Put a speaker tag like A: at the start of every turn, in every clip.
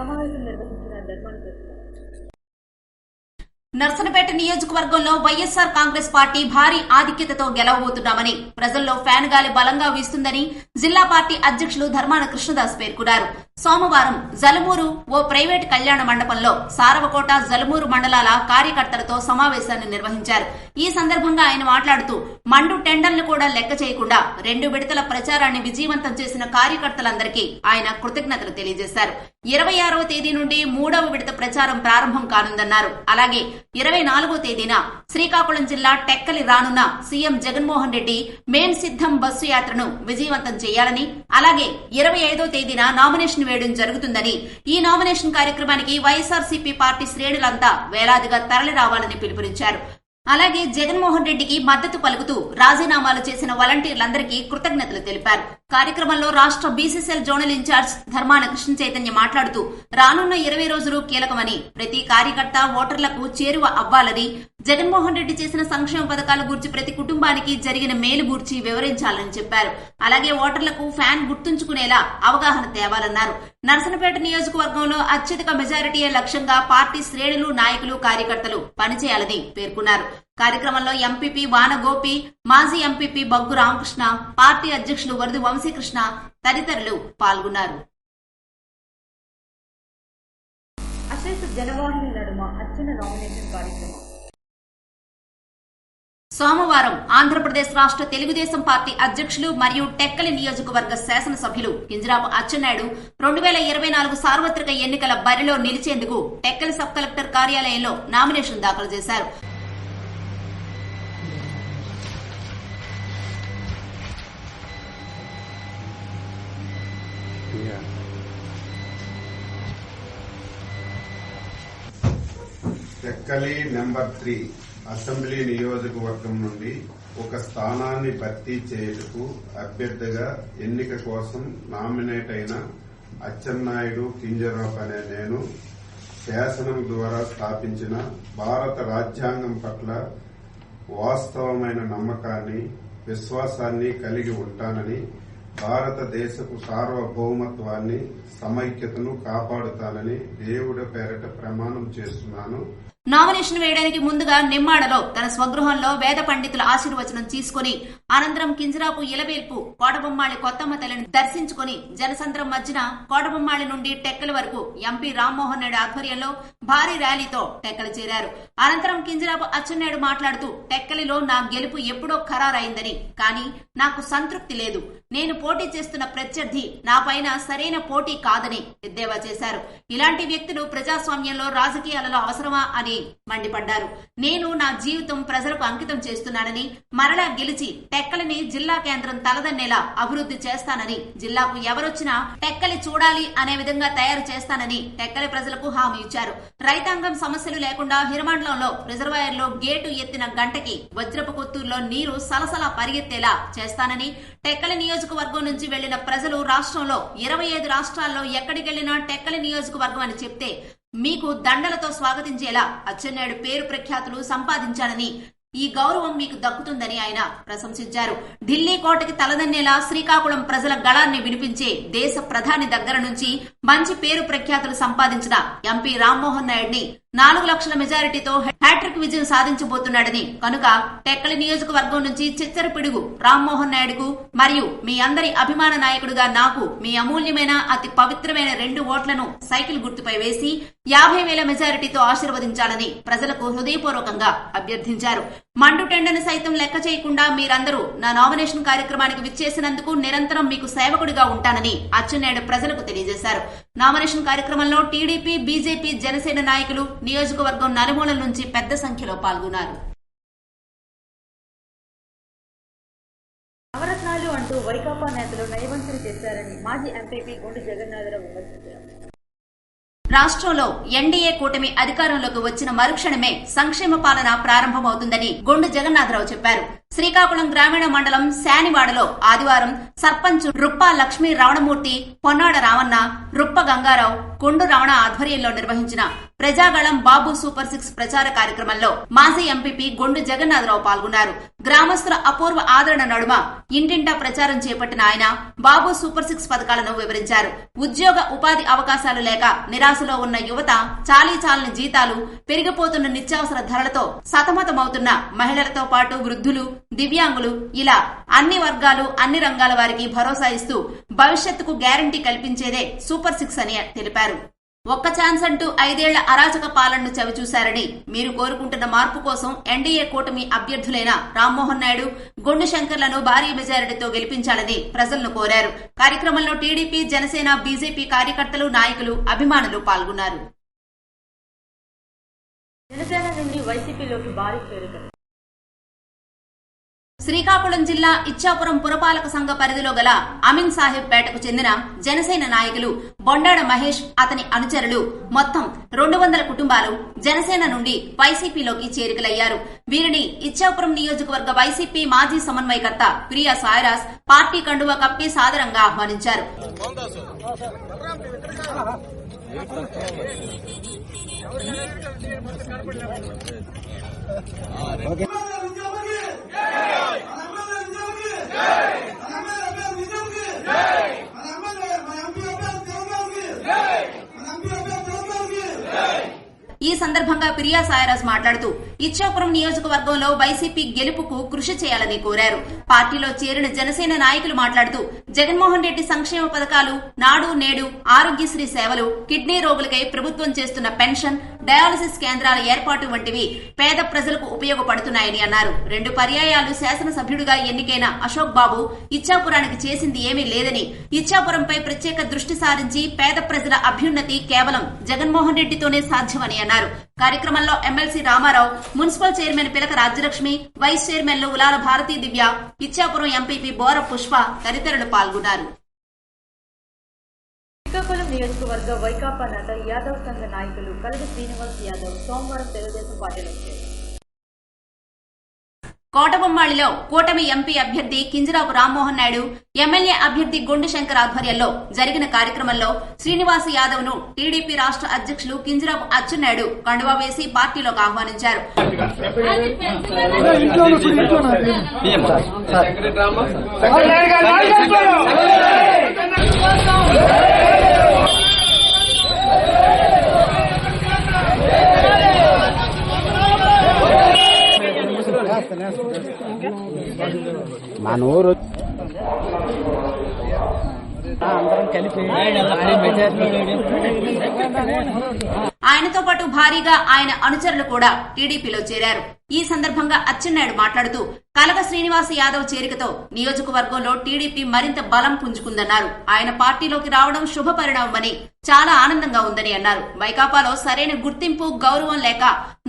A: సమావేశం నిర్వహించిన ధర్మాన
B: నర్సనపేట నియోజకవర్గంలో వైఎస్ఆర్ కాంగ్రెస్ పార్టీ భారీ ఆధిక్యతతో గెలవబోతున్నామని, ప్రజల్లో ఫ్యాన్ గాలి బలంగా వీస్తుందని జిల్లా పార్టీ అధ్యక్షులు ధర్మాన కృష్ణదాస్ పేర్కొన్నారు. సోమవారం జలమూరు ఓ ప్రైవేట్ కళ్యాణ మండపంలో సారవకోట జలమూరు మండలాల కార్యకర్తలతో సమావేశాన్ని నిర్వహించారు. ఈ సందర్భంగా ఆయన మాట్లాడుతూ మండు టెండర్లు కూడా లెక్క చేయకుండా 2 విడతల ప్రచారాన్ని విజయవంతం చేసిన కార్యకర్తలందరికీ ఆయన కృతజ్ఞతలు తెలియజేశారు. 26వ తేదీ నుండి 3వ విడత ప్రచారం ప్రారంభం కానుందన్నారు. అలాగే 24వ తేదీన శ్రీకాకుళం జిల్లా టెక్కలి రానున్న సీఎం జగన్మోహన్ రెడ్డి మేం సిద్ధం బస్సు యాత్రను విజయవంతం చేయాలని, అలాగే 25వ తేదీన నామినేషన్ వేయడం జరుగుతుందని, ఈ నామినేషన్ కార్యక్రమానికి వైఎస్ఆర్సీపీ పార్టీ శ్రేణులంతా వేలాదిగా తరలి రావాలని పిలుపునిచ్చారు. అలాగే జగన్మోహన్ రెడ్డికి మద్దతు పలుకుతూ రాజీనామాలు చేసిన వాలంటీర్లందరికీ కృతజ్ఞతలు తెలిపారు. కార్యక్రమంలో రాష్ట్ర BCCL zonal in-charge Dharmana Krishna Chaitanya మాట్లాడుతూ రానున్న 20 రోజులు కీలకమని, ప్రతి కార్యకర్త ఓటర్లకు చేరువ అవ్వాలని, జగన్మోహన్ రెడ్డి చేసిన సంక్షేమ పథకాల గురించి ప్రతి కుటుంబానికి జరిగిన మేలు గూర్చి వివరించాలని చెప్పారు. అలాగే ఓటర్లకు ఫ్యాన్ గుర్తుంచుకునేలా అవగాహన తేవాలన్నారు. నర్సనపేట నియోజకవర్గంలో అత్యధిక మెజారిటీయే లక్ష్యంగా పార్టీ శ్రేణులు, నాయకులు, కార్యకర్తలు పనిచేయాలని పేర్కొన్నారు. కార్యక్రమంలో ఎంపీపీ వానగోపి, మాజీ ఎంపీపీ బగ్గు రామకృష్ణ, పార్టీ అధ్యక్షులు వరదు వంశీకృష్ణ తదితరులు పాల్గొన్నారు.
A: అశేష జనవాహిని నడుమ అర్చన నామినేషన్ కార్యక్రమం
B: సోమవారం ఆంధ్రప్రదేశ్ రాష్ట్ర తెలుగుదేశం పార్టీ అధ్యక్షులు మరియు టెక్కలి నియోజకవర్గ శాసనసభ్యులు కింజరాపు అచ్చెన్నాయుడు 2024 సార్వత్రిక ఎన్నికల బరిలో నిలిచేందుకు టెక్కలి సబ్ కలెక్టర్ కార్యాలయంలో నామినేషన్ దాఖలు చేశారు.
C: టెక్కలి నెంబర్ 3 అసెంబ్లీ నియోజకవర్గం నుండి ఒక స్థానాన్ని భర్తీ చేయుటకు అభ్యర్థిగా ఎన్నిక కోసం నామినేట్ అయిన అచ్చెన్నాయుడు కింజరాపు అనే నేను శాసనం ద్వారా స్థాపించిన భారత రాజ్యాంగం పట్ల వాస్తవమైన నమ్మకాన్ని, విశ్వాసాన్ని కలిగి ఉంటానని, భారతదేశపు సార్వభౌమత్వాన్ని, సమైక్యతను కాపాడుతానని దేవుడి పేరిట ప్రమాణం చేస్తున్నాను.
B: నామినేషన్ వేయడానికి ముందుగా నిమ్మాడలో తన స్వగృహంలో వేద పండితుల ఆశీర్వచనం తీసుకుని అనంతరం కింజరాపు ఇలవేల్పు కోటబొమ్మాళి కొత్తమ్మ తల్లిని దర్శించుకుని జనసంద్రం మధ్యన కోటబొమ్మాళి నుండి టెక్కలి వరకు ఎంపీ రామ్మోహన్ నాయుడు ఆధ్వర్యంలో భారీ ర్యాలీతో టెక్కలి చేరారు. అనంతరం కింజరాపు అచ్చెన్నాయుడు మాట్లాడుతూ టెక్కలిలో నా గెలుపు ఎప్పుడో ఖరారైందని, కానీ నాకు సంతృప్తి లేదు, నేను పోటీ చేస్తున్న ప్రత్యర్థి నాపైన సరైన పోటీ కాదని ఎద్దేవా చేశారు. ఇలాంటి వ్యక్తులు ప్రజాస్వామ్యంలో రాజకీయాలలో అవసరమా అని మండిపడ్డారు. నేను నా జీవితం ప్రజలకు అంకితం చేస్తున్నానని, మరలా గెలిచి టెక్కలిని జిల్లా కేంద్రం తలదన్నేలా అభివృద్ధి చేస్తానని, జిల్లాకు ఎవరొచ్చినా టెక్కలి చూడాలి అనే విధంగా తయారు చేస్తానని టెక్కలి ప్రజలకు హామీ ఇచ్చారు. రైతాంగం సమస్యలు లేకుండా హిరమండలంలో రిజర్వాయర్లో గేటు ఎత్తిన గంటకి వజ్రపు కొత్తూరులో నీరు సలసలా పరిగెత్తేలా చేస్తానని, టెక్కలి నియోజకవర్గం నుంచి వెళ్లిన ప్రజలు రాష్ట్రంలో 25 రాష్ట్రాల్లో ఎక్కడికెళ్లినా టెక్కలి నియోజకవర్గం అని చెప్తే మీకు దండలతో స్వాగతించేలా అచ్చెన్నాయుడు పేరు ప్రఖ్యాతులు సంపాదించానని, ఈ గౌరవం మీకు దక్కుతుందని ఆయన ప్రశంసించారు. ఢిల్లీ కోటకి తలదన్నేలా శ్రీకాకుళం ప్రజల గళాన్ని వినిపించే దేశ ప్రధాని దగ్గర నుంచి మంచి పేరు ప్రఖ్యాతులు సంపాదించిన ఎంపీ రామ్మోహన్ నాయుడిని 4 లక్షల మెజారిటీతో హ్యాట్రిక్ విజయం సాధించబోతున్నాడని, కనుక టెక్కలి నియోజకవర్గం నుంచి చిచ్చర పిడుగు రామ్మోహన్ నాయుడుకు మరియు మీ అందరి అభిమాన నాయకుడిగా నాకు మీ అమూల్యమైన అతి పవిత్రమైన 2 ఓట్లను సైకిల్ గుర్తుపై వేసి 50,000 మెజారిటీతో ఆశీర్వదించాలని ప్రజలకు హృదయపూర్వకంగా అభ్యర్థించారు. మండు టెండను సైతం లెక్క చేయకుండా మీరందరూ నా నామినేషన్ కార్యక్రమానికి విచ్చేసినందుకు నిరంతరం మీకు సేవకుడిగా ఉంటానని అచ్చెన్నాయుడు ప్రజలకు తెలియజేశారు. నామినేషన్ కార్యక్రమంలో టీడీపీ, బీజేపీ, జనసేన నాయకులు నియోజకవర్గం నలుమూలల నుంచి పెద్ద సంఖ్యలో పాల్గొన్నారు.
A: నవరత్నాలు అంటూ వైకాపా నేతలు నయవంచన చేశారని మాజీ ఎంపీపీ గుండు జగన్నాథరావు విమర్శించారు.
B: రాష్ట్రంలో ఎన్డీఏ కూటమి అధికారంలోకి వచ్చిన మరుక్షణమే సంక్షేమ పాలన ప్రారంభమవుతుందని గుండు జగన్నాథరావు చెప్పారు. శ్రీకాకుళం గ్రామీణ మండలం శానివాడలో ఆదివారం సర్పంచ్ రుప్ప లక్ష్మీ రమణమూర్తి, పొన్నాడ రామన్న, రుప్ప గంగారావు, కొండు రమణ ఆధ్వర్యంలో నిర్వహించిన ప్రజాగళం బాబు సూపర్ 6 ప్రచార కార్యక్రమంలో మాజీ ఎంపీపీ గొండు జగన్నాథరావు పాల్గొన్నారు. గ్రామస్తుల అపూర్వ ఆదరణ నడుమ ఇంటింటా ప్రచారం చేపట్టిన ఆయన బాబు సూపర్ 6 పథకాలను వివరించారు. ఉద్యోగ ఉపాధి అవకాశాలు లేక నిరాశలో ఉన్న యువత, చాలీచాలని జీతాలు, పెరిగిపోతున్న నిత్యావసర ధరలతో సతమతమవుతున్న మహిళలతో పాటు వృద్ధులు, దివ్యాంగులు ఇలా అన్ని వర్గాలు, అన్ని రంగాల వారికి భరోసా ఇస్తూ భవిష్యత్తుకు గ్యారంటీ కల్పించేదే సూపర్ 6 అని తెలిపారు. ఒక్క ఛాన్స్ అంటూ 5 ఏళ్ల అరాచక పాలనను చవిచూశారని, మీరు కోరుకుంటున్న మార్పు కోసం ఎన్డీఏ కూటమి అభ్యర్థులైన రామ్మోహన్ నాయుడు, గొండు శంకర్లను భారీ మెజారిటీతో గెలిపించాలని ప్రజలను కోరారు. కార్యక్రమంలో టీడీపీ, జనసేన, బీజేపీ కార్యకర్తలు, నాయకులు, అభిమానులు పాల్గొన్నారు.
A: జనసేన నుండి వైసీపీలోకి భారీ చేరిక.
B: శ్రీకాకుళం జిల్లా ఇచ్చాపురం పురపాలక సంఘ పరిధిలో గల అమీన్ సాహెబ్ పేటకు చెందిన జనసేన నాయకులు బొండాడ మహేష్, అతని అనుచరులు మొత్తం 200 కుటుంబాలు జనసేన నుండి వైసీపీలోకి చేరికలయ్యారు. వీరిని ఇచ్చాపురం నియోజకవర్గ వైసీపీ మాజీ సమన్వయకర్త ప్రియా సాయిరాజ్ పార్టీ కండువా కప్పి సాదరంగా ఆహ్వానించారు. ఈ సందర్భంగా ప్రియా సాయిరాజ్ మాట్లాడుతూ ఇచ్చాపురం నియోజకవర్గంలో వైసీపీ గెలుపుకు కృషి చేయాలని కోరారు. పార్టీలో చేరిన జనసేన నాయకులు మాట్లాడుతూ జగన్మోహన్ రెడ్డి సంక్షేమ పథకాలు, నాడు నేడు, ఆరోగ్యశ్రీ సేవలు, కిడ్నీ రోగులకై ప్రభుత్వం చేస్తున్న పెన్షన్, డయాలసిస్ కేంద్రాల ఏర్పాటు వంటివి పేద ప్రజలకు ఉపయోగపడుతున్నాయని అన్నారు. 2 పర్యాయాలు శాసనసభ్యుడిగా ఎన్నికైన అశోక్ బాబు ఇచ్చాపురానికి చేసింది ఏమీ లేదని, ఇచ్చాపురంపై ప్రత్యేక దృష్టి సారించి పేద ప్రజల అభ్యున్నతి కేవలం జగన్మోహన్ రెడ్డితోనే సాధ్యమని అన్నారు. కార్యక్రమంలో ఎమ్మెల్సీ రామారావు, మున్సిపల్ చైర్మన్ పిలక రాజ్యలక్ష్మి, వైస్ చైర్మన్లు ఉలాల భారతీ దివ్య, ఇచ్చాపురం ఎంపీపీ బోర పుష్ప తదితరులు పాల్గొన్నారు.
A: శ్రీకాకుళం నియోజకవర్గ వైకాపా నేత యాదవ్ సంఘ నాయకులు కలగ శ్రీనివాస్ యాదవ్ సోమవారం తెలుగుదేశం పార్టీలో చేరారు.
B: కోటబొమ్మాళిలో కూటమి ఎంపీ అభ్యర్థి కింజరాపు రామ్మోహన్ నాయుడు, ఎమ్మెల్యే అభ్యర్థి గొండు శంకర్ ఆధ్వర్యంలో జరిగిన కార్యక్రమంలో శ్రీనివాస్ యాదవ్ ను టీడీపీ రాష్ట్ర అధ్యక్షులు కింజరాపు అచ్చెన్నాయుడు కండువా వేసి పార్టీలోకి ఆహ్వానించారు.
D: మనూరు అందరం కలిపి
B: ఆయనతో పాటు భారీగా ఆయన అనుచరులు కూడా టీడీపీలో చేరారు. ఈ సందర్భంగా అచ్చెన్నాయుడు మాట్లాడుతూ కలగ శ్రీనివాస్ యాదవ్ చేరికతో నియోజకవర్గంలో టీడీపీ మరింత బలం పుంజుకుందన్నారు. ఆయన పార్టీలోకి రావడం శుభ పరిణామమని, చాలా ఆనందంగా ఉందని అన్నారు. వైకాపాలో సరైన గుర్తింపు, గౌరవం లేక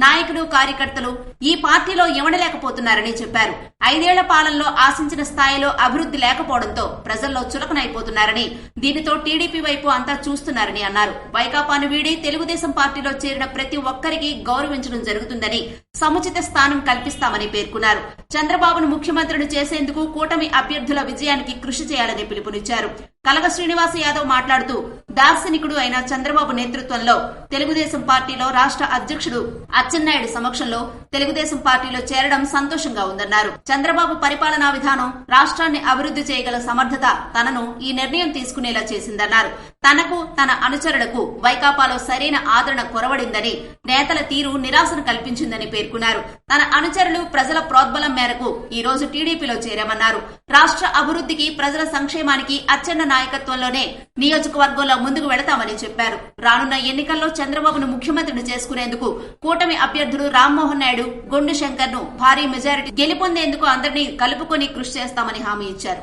B: నాయకులు, కార్యకర్తలు ఈ పార్టీలో ఇమడలేకపోతున్నారని చెప్పారు. 5 ఏళ్ల పాలనలో ఆశించిన స్థాయిలో అభివృద్ధి లేకపోవడంతో ప్రజల్లో చులకనైపోతున్నారని, దీనితో టీడీపీ వైపు అంతా చూస్తున్నారని అన్నారు. వైకాపాను వీడి తెలుగుదేశం పార్టీలో చేరిన ప్రతి ఒక్కరికి గౌరవించడం జరుగుతుందని, సముచిత స్థానం కల్పిస్తామని పేర్కొన్నారు. చంద్రబాబును ముఖ్యమంత్రిని చేసేందుకు కూటమి అభ్యర్థుల విజయానికి కృషి చేయాలని పిలుపునిచ్చారు. కలగ శ్రీనివాస్ యాదవ్ మాట్లాడుతూ దార్శనికుడు అయిన చంద్రబాబు నేతృత్వంలో తెలుగుదేశం పార్టీలో రాష్ట్ర అధ్యక్షుడు అచ్చెన్నాయుడు సమక్షంలో తెలుగుదేశం పార్టీలో చేరడం సంతోషంగా ఉందన్నారు. చంద్రబాబు పరిపాలనా విధానం, రాష్ట్రాన్ని అభివృద్ధి చేయగల సమర్థత తనను ఈ నిర్ణయం తీసుకునేలా చేసిందన్నారు. తనకు, తన అనుచరులకు వైకాపాలో సరైన ఆదరణ కొరవడిందని, నేతల తీరు నిరాశను కల్పించిందని పేర్కొన్నారు. తన అనుచరులు ప్రజల ప్రోద్బలం మేరకు ఈ రోజు టీడీపీలో చేరామన్నారు. రాష్ట్ర అభివృద్ధికి, ప్రజల సంక్షేమానికి అచ్చెన్న నాయకత్వంలోనే నియోజకవర్గంలో ముందుకు వెళతామని చెప్పారు. రానున్న ఎన్నికల్లో చంద్రబాబును ముఖ్యమంత్రిని చేసుకునేందుకు కూటమి అభ్యర్థులు రామ్మోహన్ నాయుడు, గొండు శంకర్ ను భారీ మెజారిటీ గెలుపొందేందుకు అందరినీ కలుపుకొని కృషి చేస్తామని హామీ ఇచ్చారు.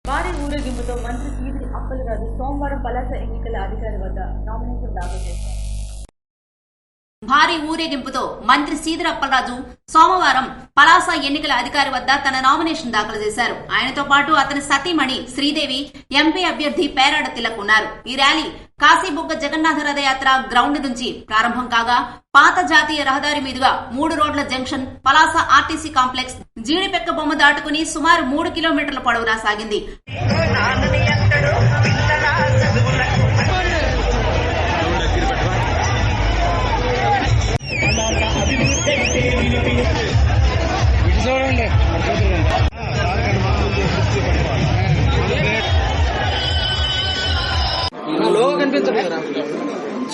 A: భారీ ఊరేగింపుతో మంత్రి సీదిరి అప్పలరాజు సోమవారం పలాస ఎన్నికల అధికారి వద్ద నామినేషన్ దాఖలు చేశారు.
B: భారీ ఊరేగింపుతో మంత్రి సీదిరి అప్పలరాజు సోమవారం పలాస ఎన్నికల అధికారి వద్ద తన నామినేషన్ దాఖలు చేశారు. ఆయనతో పాటు అతని సతీమణి శ్రీదేవి, ఎంపీ అభ్యర్థి పేరాడ తిలక్ ఉన్నారు. ఈ ర్యాలీ కాశీబుగ్గ జగన్నాథ రథయాత్ర గ్రౌండ్ నుంచి ప్రారంభం కాగా పాత జాతీయ రహదారి మీదుగా 3 రోడ్ల జంక్షన్, పలాస ఆర్టీసీ కాంప్లెక్స్, జీడిపెక్క బొమ్మ దాటుకుని సుమారు 3 కిలోమీటర్ల పొడవునా సాగింది.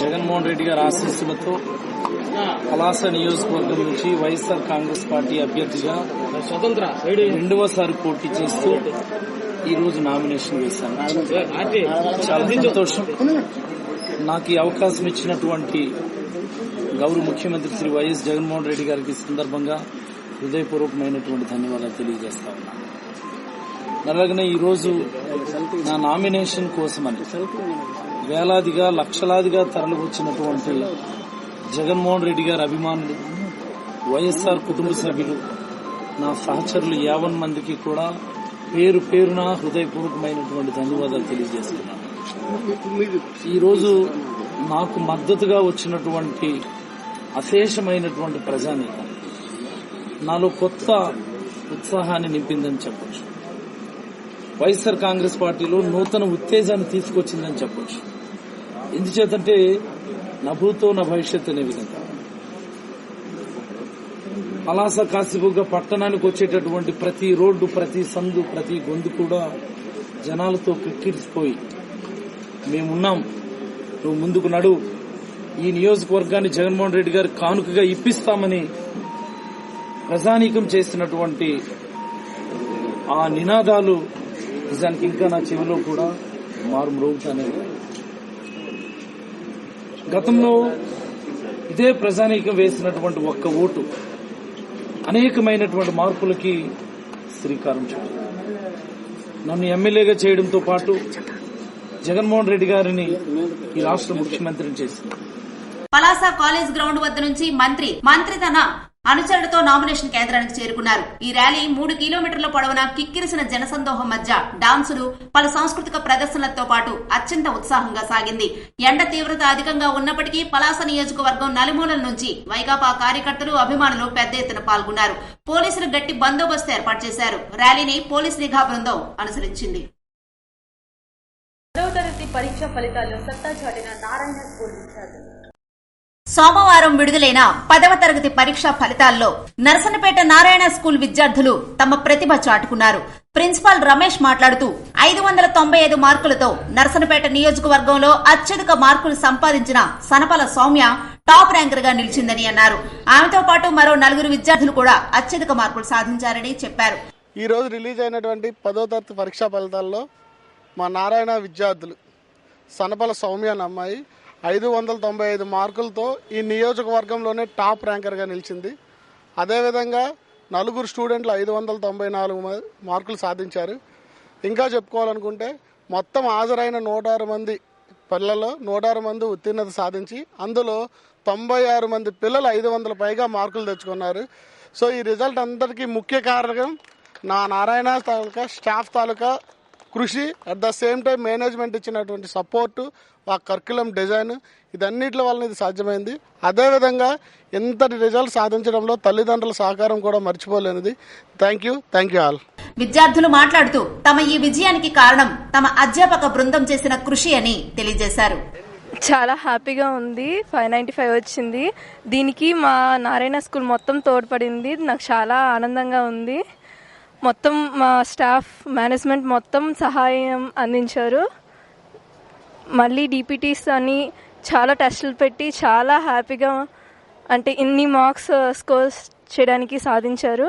D: జగన్మోహన్ రెడ్డి గారి ఆశీస్సులతో పలాస నియోజకవర్గం నుంచి వైఎస్ఆర్ కాంగ్రెస్ పార్టీ అభ్యర్థిగా రెండవసారి పోటీ చేస్తూ ఈ రోజు నామినేషన్ వేశాను. చాలా సంతోషం. నాకు ఈ అవకాశం ఇచ్చినటువంటి గౌరవ ముఖ్యమంత్రి శ్రీ వైఎస్ జగన్మోహన్ రెడ్డి గారికి సందర్భంగా హృదయపూర్వకమైనటువంటి ధన్యవాదాలు తెలియజేస్తా ఉన్నాను. అలాగనే ఈ రోజు నా నామినేషన్ కోసమని వేలాదిగా లక్షలాదిగా తరలి వచ్చినటువంటి జగన్మోహన్ రెడ్డి గారి అభిమానులు, వైఎస్ఆర్ కుటుంబ సభ్యులు, నా సహచరులు 50 మందికి కూడా పేరు పేరున హృదయపూర్వకమైనటువంటి ధన్యవాదాలు తెలియజేస్తున్నాను. ఈరోజు నాకు మద్దతుగా వచ్చినటువంటి అశేషమైనటువంటి ప్రజానీకం నాలో కొత్త ఉత్సాహాన్ని నింపిందని చెప్పొచ్చు. వైఎస్ఆర్ కాంగ్రెస్ పార్టీలో నూతన ఉత్తేజాన్ని తీసుకొచ్చిందని చెప్పొచ్చు. ఎందుచేతంటే నా భూతో నా భవిష్యత్ అనే విధంగా పలాస కాశీబుగ్గ పట్టణానికి వచ్చేటటువంటి ప్రతి రోడ్డు, ప్రతి సందు, ప్రతి గొంతు కూడా జనాలతో కిక్కిరిసిపోయి మేమున్నాం, నువ్వు ముందుకు నడు, ఈ నియోజకవర్గాన్ని జగన్మోహన్ రెడ్డి గారు కానుకగా ఇప్పిస్తామని ప్రజానీకం చేసినటువంటి ఆ నినాదాలు నిజానికి ఇంకా నా చెవిలో కూడా మారుమ్రోగుతానే. గతంలో ఇదే ప్రజానీకం వేసినటువంటి ఒక్క ఓటు అనేకమైనటువంటి మార్పులకి శ్రీకారం చుట్టింది. నన్ను ఎమ్మెల్యేగా చేయడంతో పాటు జగన్మోహన్ రెడ్డి గారిని ఈ రాష్ట్ర ముఖ్యమంత్రిని చేసింది.
B: పలాస కాలేజ్ గ్రౌండ్ వద్ద నుంచి మంత్రి తన అనుచరులతో నామినేషన్ కేంద్రానికి చేరుకున్నారు. ఈ ర్యాలీ 3 కిలోమీటర్ల పొడవున కిక్కిరిసిన జనసందోహం మధ్య డాన్సులు, పలు సాంస్కృతిక ప్రదర్శనలతో పాటు అత్యంత ఉత్సాహంగా సాగింది. ఎండ తీవ్రత అధికంగా ఉన్నప్పటికీ పలాస నియోజకవర్గం నలుమూలల నుంచి వైకాపా కార్యకర్తలు, అభిమానులు పెద్ద ఎత్తున పాల్గొన్నారు. పోలీసులు గట్టి బందోబస్తు ఏర్పాటు చేశారు. ర్యాలీని పోలీస్ నిఘా బృందం అనుసరించింది.
A: 10వ తరగతి పరీక్ష ఫలితాల్లో సత్తా చాటిన నారాయణ స్కూల్ విద్యార్థులు
B: సోమవారం విడుదలైన 10వ తరగతి పరీక్షా ఫలితాల్లో నరసన్నపేట నారాయణ స్కూల్ విద్యార్థులు తమ ప్రతిభ చాటుకున్నారు. ప్రిన్సిపాల్ రమేష్ మాట్లాడుతూ 595 మార్కులతో నరసన్నపేట నియోజకవర్గంలో అత్యధిక మార్కులు సంపాదించిన సనపల సౌమ్య టాప్ ర్యాంకర్ గా నిలిచిందని అన్నారు. ఆమెతో పాటు మరో 4 విద్యార్థులు కూడా అత్యధిక మార్కులు సాధించారని చెప్పారు.
E: ఈ రోజు రిలీజ్ అయినటువంటి 10వ తరగతి పరీక్షా ఫలితాల్లో మా నారాయణ విద్యార్థులు సనపల సౌమ్య అనే అమ్మాయి 595 మార్కులతో ఈ నియోజకవర్గంలోనే టాప్ ర్యాంకర్గా నిలిచింది. అదేవిధంగా 4 స్టూడెంట్లు 594 మార్కులు సాధించారు. ఇంకా చెప్పుకోవాలనుకుంటే మొత్తం హాజరైన 106 మంది పిల్లల్లో 106 మంది ఉత్తీర్ణత సాధించి అందులో 96 మంది పిల్లలు 500 పైగా మార్కులు తెచ్చుకున్నారు. సో ఈ రిజల్ట్ అందరికీ ముఖ్య కారణం నా నారాయణ తాలూకా స్టాఫ్ తాలూకా కృషి, at the same time management ఇచ్చినటువంటి సపోర్టు, ఆ కరికులం డిజైన్, ఇదన్నిటి వలన ఇది సాధ్యమైంది. అదేవిధంగా ఇంతటి రిజల్ట్ సాధించడంలో తల్లిదండ్రుల సహకారం కూడా మర్చిపోలేనిది. Thank you all.
B: విద్యార్థులు మాట్లాడుతూ తమ ఈ విజయానికి కారణం తమ అధ్యాపక బృందం చేసిన కృషి అని తెలియజేశారు.
F: చాలా హ్యాపీగా ఉంది. 595 వచ్చింది. దీనికి మా నారాయణ స్కూల్ మొత్తం తోడ్పడింది. నాకు చాలా ఆనందంగా ఉంది. మొత్తం మా స్టాఫ్, మేనేజ్మెంట్ మొత్తం సహాయం అందించారు. మళ్ళీ డిపిటీస్ అని చాలా టెస్టులు పెట్టి చాలా హ్యాపీగా అంటే ఇన్ని మార్క్స్ స్కోర్ చేయడానికి సాధించారు.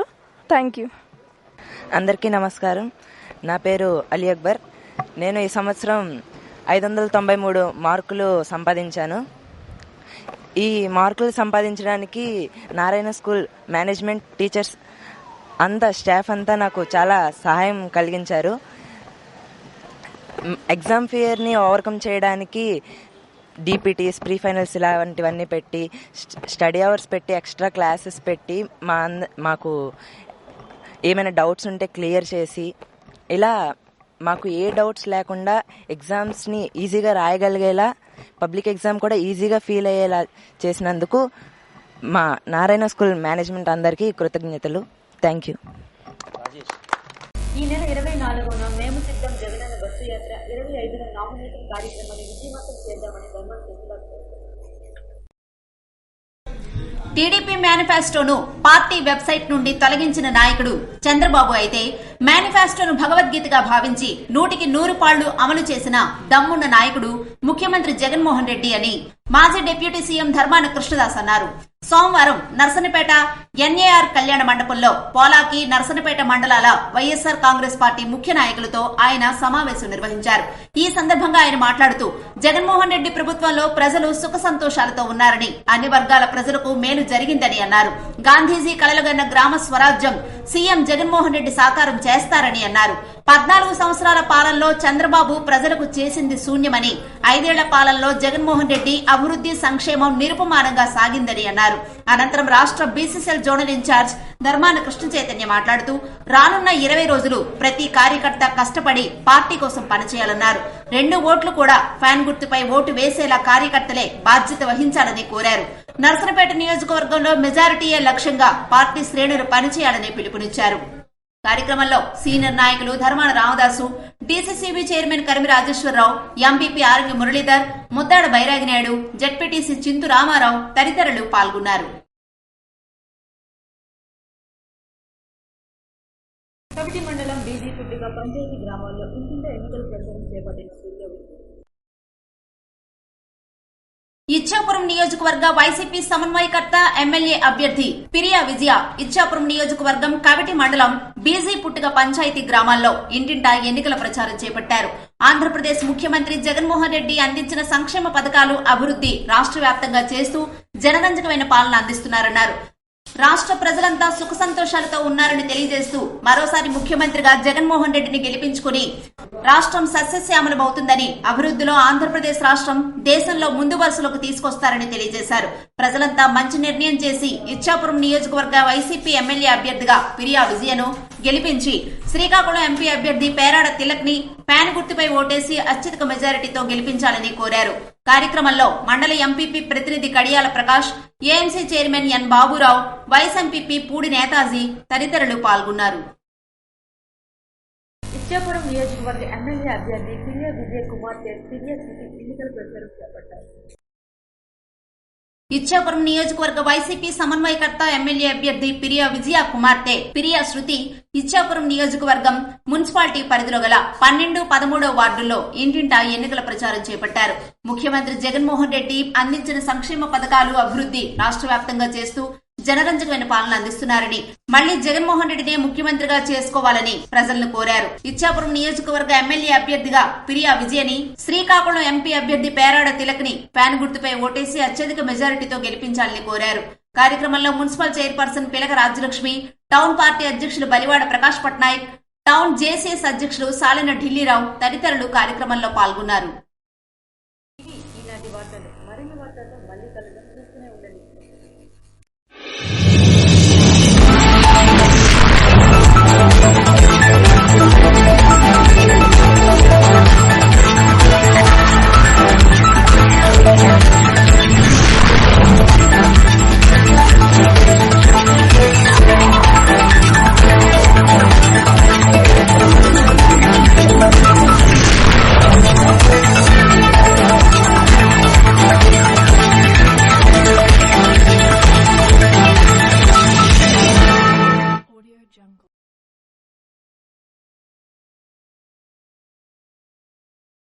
F: Thank you.
G: అందరికీ నమస్కారం. నా పేరు అలీ అక్బర్. నేను ఈ సంవత్సరం 593 మార్కులు సంపాదించాను. ఈ మార్కులు సంపాదించడానికి నారాయణ స్కూల్ మేనేజ్మెంట్, టీచర్స్ అంతా, స్టాఫ్ అంతా నాకు చాలా సహాయం కలిగించారు. ఎగ్జామ్ ఫియర్ని ఓవర్కమ్ చేయడానికి DPTs, ప్రీ ఫైనల్స్ ఇలాంటివన్నీ పెట్టి స్టడీ అవర్స్ పెట్టి ఎక్స్ట్రా క్లాసెస్ పెట్టి మాకు ఏమైనా డౌట్స్ ఉంటే క్లియర్ చేసి ఇలా మాకు ఏ డౌట్స్ లేకుండా ఎగ్జామ్స్ని ఈజీగా రాయగలిగేలా పబ్లిక్ ఎగ్జామ్ కూడా ఈజీగా ఫీల్ అయ్యేలా చేసినందుకు మా నారాయణ స్కూల్ మేనేజ్మెంట్ అందరికీ కృతజ్ఞతలు. Thank you.
A: ఈ నెల 24న మేము సిద్ధం జగనన్న బస్సు యాత్ర, 25న నామినేషన్ కార్యక్రమాన్ని విజయవంతం చేద్దామని ధర్మాన కృష్ణదాస్
B: టీడీపీ మేనిఫెస్టోను పార్టీ వెబ్సైట్ నుండి తొలగించిన నాయకుడు చంద్రబాబు అయితే మేనిఫెస్టోను భగవద్గీతగా భావించి 100% పాళ్లు అమలు చేసిన దమ్మున్న నాయకుడు ముఖ్యమంత్రి జగన్మోహన్ రెడ్డి అని మాజీ డిప్యూటీ సీఎం ధర్మాన కృష్ణదాస్ అన్నారు. సోమవారం నర్సనపేట ఎన్ఏఆర్ కళ్యాణ మండపంలో పోలాకి, నర్సనపేట మండలాల వైఎస్సార్ కాంగ్రెస్ పార్టీ ముఖ్య నాయకులతో ఆయన సమావేశం నిర్వహించారు. ఈ సందర్భంగా ఆయన మాట్లాడుతూ జగన్మోహన్ రెడ్డి ప్రభుత్వంలో ప్రజలు సుఖ సంతోషాలతో ఉన్నారని, అన్ని వర్గాల ప్రజలకు మేలు జరిగిందని అన్నారు. గాంధీజీ కలలుగన్న గ్రామ స్వరాజ్యం సీఎం జగన్మోహన్ రెడ్డి సాకారం చేస్తారని అన్నారు. 14 సంవత్సరాల పాలనలో చంద్రబాబు ప్రజలకు చేసింది శూన్యమని, 5 ఏళ్ల పాలనలో జగన్మోహన్ రెడ్డి అభివృద్ధి సంక్షేమం నిరుపమానంగా సాగిందని అన్నారు. అనంతరం రాష్ట్ర BCCL zonal in-charge Dharmana Krishna Chaitanya మాట్లాడుతూ రానున్న 20 రోజులు ప్రతి కార్యకర్త కష్టపడి పార్టీ కోసం పనిచేయాలన్నారు. 2 ఓట్లు కూడా ఫ్యాన్ గుర్తుపై ఓటు వేసేలా కార్యకర్తలే బాధ్యత వహించాలని కోరారు. నర్సనపేట నియోజకవర్గంలో మెజారిటీయే లక్ష్యంగా పార్టీ శ్రేణులు పనిచేయాలని పిలుపునిచ్చారు. కార్యక్రమంలో సీనియర్ నాయకులు Dharmana Ramadasu, DCCB chairman Karimi Rajeswararao, MPP Arangi Muralidhar, Muddada Bairaginaidu, ZPTC Chintu Ramarao తదితరులు పాల్గొన్నారు.
A: కవిటి మండలం బీజీపుట్టిగా పంచాయతీ గ్రామాల్లో ఇంటింటా ఎన్నికల ప్రచారం చేపట్టిన
B: ఇచ్చాపురం నియోజకవర్గ వైసీపీ సమన్వయకర్త ఎమ్మెల్యే అభ్యర్థి పిరియా విజయ ఇచ్చాపురం నియోజకవర్గం కవిటి మండలం బీజీపుట్టిగ పంచాయతీ గ్రామాల్లో ఇంటింటా ఎన్నికల ప్రచారం చేపట్టారు. ఆంధ్రప్రదేశ్ ముఖ్యమంత్రి జగన్మోహన్ రెడ్డి అందించిన సంక్షేమ పథకాలు, అభివృద్ధి రాష్ట్ర వ్యాప్తంగా చేస్తూ జనరంజకమైన పాలన అందిస్తున్నారన్నారు. రాష్ట్ర ప్రజలంతా సుఖ సంతోషాలతో ఉన్నారని తెలియజేస్తూ మరోసారి ముఖ్యమంత్రిగా జగన్మోహన్ రెడ్డిని గెలిపించుకుని రాష్ట్రం సస్యశ్యామలమవుతుందని, అభివృద్ధిలో ఆంధ్రప్రదేశ్ రాష్ట్రం దేశంలో ముందు వరుసలోకి తీసుకొస్తారని తెలియజేశారు. ప్రజలంతా మంచి నిర్ణయం చేసి ఇచ్చాపురం నియోజకవర్గ వైసీపీ ఎమ్మెల్యే అభ్యర్థిగా పిరియా విజయను గెలిపించి శ్రీకాకుళం ఎంపీ అభ్యర్థి పేరాడ తిలక్ ని ఫ్యాన్ గుర్తుపై ఓటేసి అత్యధిక మెజారిటీతో గెలిపించాలని కోరారు. కార్యక్రమంలో మండల ఎంపీపీ ప్రతినిధి Kadiyala Prakash, AMC chairman N Baburao, vice MPP Pudi Netaji తదితరులు పాల్గొన్నారు.
A: ఇచ్చాపురం నియోజకవర్గ ఎమ్మెల్యే అభ్యర్థి పిరియా విజయ కుమార్తె పిరియా శృతి ఎన్నికల ప్రచారం చేపట్టారు.
B: ఇచ్చాపురం నియోజకవర్గ వైసీపీ సమన్వయకర్త ఎమ్మెల్యే అభ్యర్థి పిరియా విజయ కుమార్తె పిరియా శృతి ఇచ్చాపురం నియోజకవర్గం మున్సిపాలిటీ పరిధిలో గల 12, 13 వార్డుల్లో ఇంటింటా ఎన్నికల ప్రచారం చేపట్టారు. ముఖ్యమంత్రి జగన్మోహన్ రెడ్డి అందించిన సంక్షేమ పథకాలు, అభివృద్ధి రాష్ట్ర వ్యాప్తంగా చేస్తూ జనరంజకమైన పాలన అందిస్తున్నారని, మళ్లీ జగన్మోహన్ రెడ్డినే ముఖ్యమంత్రిగా చేసుకోవాలని ప్రజలను కోరారు. ఇచ్చాపురం నియోజకవర్గ ఎమ్మెల్యే అభ్యర్థిగా పిరియా విజయని, శ్రీకాకుళం ఎంపీ అభ్యర్థి పేరాడ తిలక్ ని ఫ్యాన్ గుర్తుపై ఓటేసి అత్యధిక మెజారిటీతో గెలిపించాలని కోరారు. కార్యక్రమంలో మున్సిపల్ చైర్పర్సన్ పిలక రాజ్యలక్ష్మి, టౌన్ పార్టీ అధ్యక్షులు బలివాడ ప్రకాష్ పట్నాయక్, టౌన్ జేసీఎస్ అధ్యక్షులు సాలిన ఢిల్లీరావు తదితరులు కార్యక్రమంలో పాల్గొన్నారు.
A: ఈనాటి వార్తలు మరిన్ని వార్తలతో మళ్ళీ కలుద్దాం. చూస్తూనే ఉండండి.